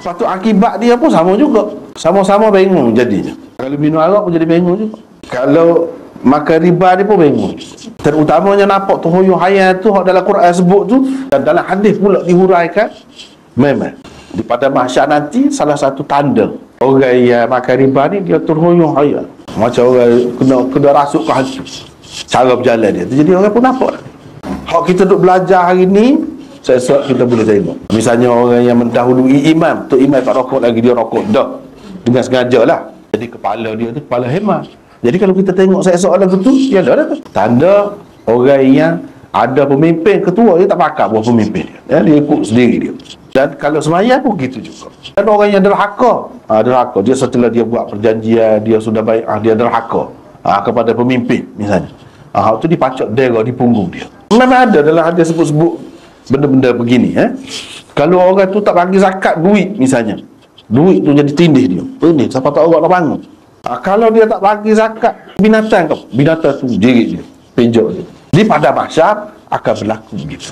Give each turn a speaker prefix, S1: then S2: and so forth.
S1: Lepas tu akibat dia pun sama juga. Sama-sama bingung jadinya. Kalau minum arak pun jadi bingung juga. Kalau makan riba dia pun bingung. Terutamanya nampak tuhuyung hayat tu dalam Quran sebut tu, dan dalam hadis pula dihuraikan. Memang di pada mahsyar nanti salah satu tanda orang yang makan riba ni dia terhuyung hayat. Macam orang kena rasuk ke hati cara berjalan dia. Jadi orang pun nampak. Hak kita duk belajar hari ni, esok kita boleh tengok. Misalnya orang yang mendahului imam, tu imam tak rokok lagi, dia rokok dah dengan sengaja lah. Jadi kepala dia tu kepala hemat. Jadi kalau kita tengok esok lagu tu, dia ada tu tanda orang yang ada pemimpin ketua, dia tak pakar buat pemimpin dia. Dia ikut sendiri dia. Dan kalau semayang pun gitu juga. Dan orang yang derhaka, dia setelah dia buat perjanjian, dia sudah baik, dia derhaka kepada pemimpin misalnya. Itu dipacak dera di punggung dia. Memang ada dalam hadis sebut-sebut benda-benda begini. Kalau orang tu tak bagi zakat duit misalnya, duit tu jadi tindih dia. Ini siapa tahu orang tak bangun. Kalau dia tak bagi zakat binatang tu jerit dia, pinjau dia. Di pada mahsyar akan berlaku begitu.